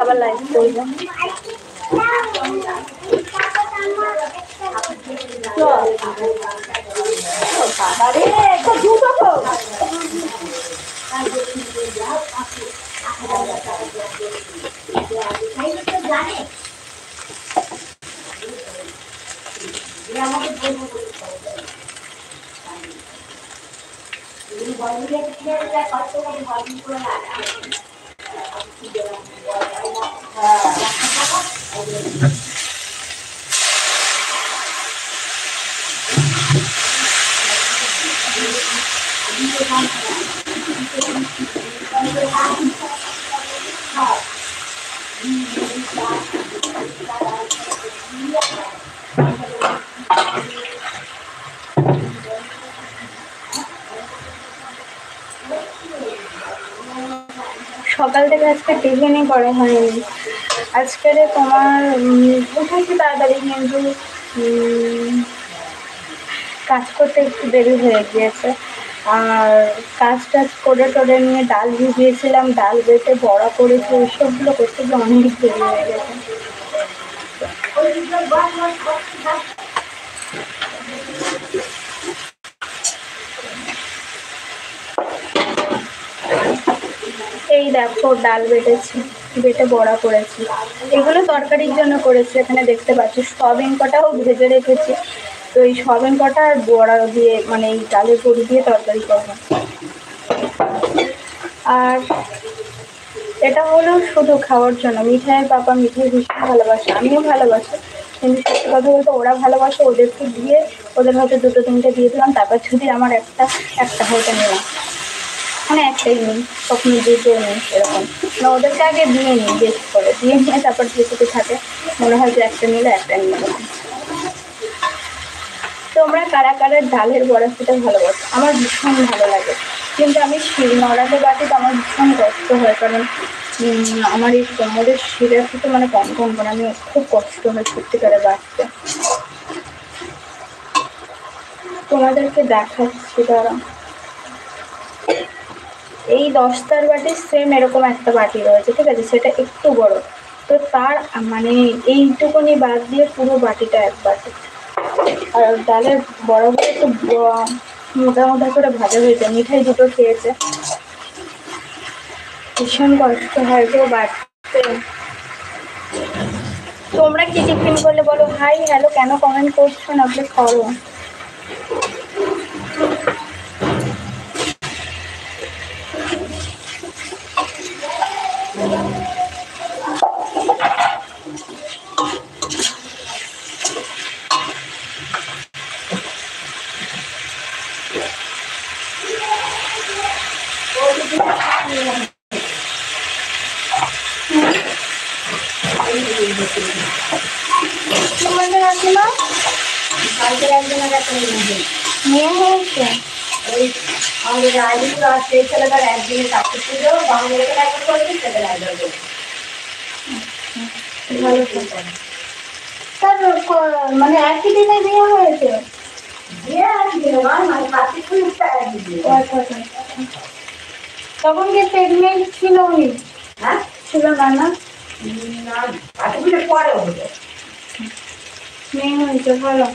আবার লাইভ করবো। সকাল থেকে আজকে টিফিনই করা হয়নি। আজকে তোমার উঠেছি তাড়াতাড়ি, কিন্তু কাজ করতে একটু দেরি হয়ে গিয়েছে। আর কাজ টাজ করে টোরে নিয়ে ডাল ভিজিয়েছিলাম, ডাল বেটে বড়া করেছি, ওইসবগুলো করতে গিয়ে অনেক দেরি হয়ে গেছে। এই দেখো ডাল বেটেছি, বেটে বড়া করেছি, এগুলো তরকারির জন্য করেছি। এখানে দেখতে পাচ্ছি সয়াবিন কটাও ভেজে রেখেছি, তো এই সয়াবিন কটা আর বড়া দিয়ে মানে এই ডালের বড়ি দিয়ে তরকারি করবো। আর এটা হলো শুধু খাওয়ার জন্য। মিঠাইয়ের বাবা মিঠাই ভীষণ ভালোবাসে, আমিও ভালোবাসি, কিন্তু সত্যি কথা বলতে ওরা ভালোবাসে, ওদেরকে দিয়ে ওদের হয়তো দুটো তিনটে দিয়ে দিলাম, তারপর যদি আমার একটা হয়তো নিলাম, মানে একটাই নিই, কখনো দুটো নিই, এরকম না। ওদেরকে আগে দিয়ে নিই, বেশি করে দিয়ে নিয়ে তারপর যেটুকু থাকে মনে হয় যে একটা নিলে একটা নিয়ে নেবো। তোমরা কারা কারা ডালের বড়া খেতে ভালোবাসো? আমার ভীষণ ভালো লাগে, কিন্তু আমি শিল নড়াতে বাটিতে আমার ভীষণ কষ্ট হয়, কারণ আমার এই কোমরের শিরা থেকে মানে কনকন করে, আমি খুব কষ্ট হয় সত্যিকারে বাটতে। তোমাদেরকে দেখাচ্ছি দাঁড়া। এই 10টার বাটির সেম এরকম একটা বাটি রয়েছে, ঠিক আছে, সেটা একটু বড়, তো তার মানে এইটুকুনি বাদ দিয়ে পুরো বাটিটা এক বাটি। আর ডালের বড়াগুলো একটু মোটা মোটা করে ভাজা হয়েছে, মিঠাই দুটো খেয়েছে, ভীষণ কষ্ট হয় গো বাড়তে। তোমরা কি টিফিন করলে বলো? হাই হ্যালো কেন কমেন্ট করছো না? প্লিজ করো। তোমাদের কাকিমা মেয়ে হয়েছে? ওই আমাদের রাজনীতি আর সেই ছেলেটার একদিনে চাকরি ছিল, বাংলাদেশে একটা করছে, সেটা রাজনীতি ভালো থাকে। তার মানে একই দিনে বিয়ে হয়েছে? বিয়ে একই দিনে মানে কার্তিক পুজোটা একই দিনে। তখন কি প্রেগনেন্ট ছিল উনি? হ্যাঁ ছিল না, না কার্তিক পুজোর পরে হলো মেয়ে হয়েছে, ভালো।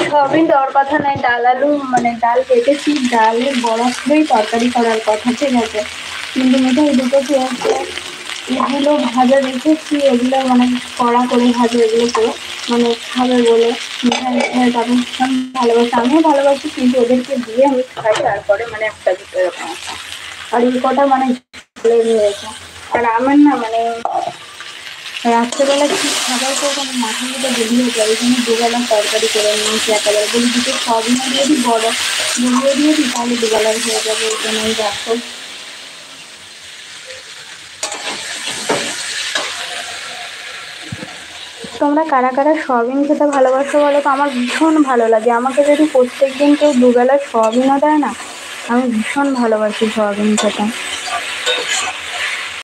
সবই দেওয়ার কথা নাই, ডাল আলু মানে ডাল কেটেছি, ডালের বড়া করেই তরকারি করার কথা, ঠিক আছে, কিন্তু মিঠাই দুটো খেয়েছে, এগুলো ভাজা রেখেছি, এগুলো মানে কড়া করে ভাজা, এগুলো করে মানে খাবে বলে মিঠাই মিঠাই তারপর ভীষণ ভালোবাসে, আমিও ভালোবাসি, কিন্তু ওদেরকে দিয়ে আমি খাই, তারপরে মানে একটা দুটো এরকম আছে। আর এই কটা মানে হয়েছে। আর আমার না মানে রাত্রেবেলা ঠিক খাবার করবো আমি মাথার মধ্যে বেরিয়ে যাবে, এখানে দুবেলা তরকারি করে নিয়েছি একেবারে, বলি দুটো সবই দিয়ে দিই, বড় বড়িয়ে দিয়ে দিই, তাহলে দুবেলার হয়ে যাবে, ওই জন্য দেখো। তোমরা কারা কারা সয়াবিন খেতে ভালোবাসো বলো তো? আমার ভীষণ ভালো লাগে, আমাকে যদি প্রত্যেক দিন কেউ দুবেলা সয়াবিনও দেয় না, আমি ভীষণ ভালোবাসি সয়াবিন খেতে।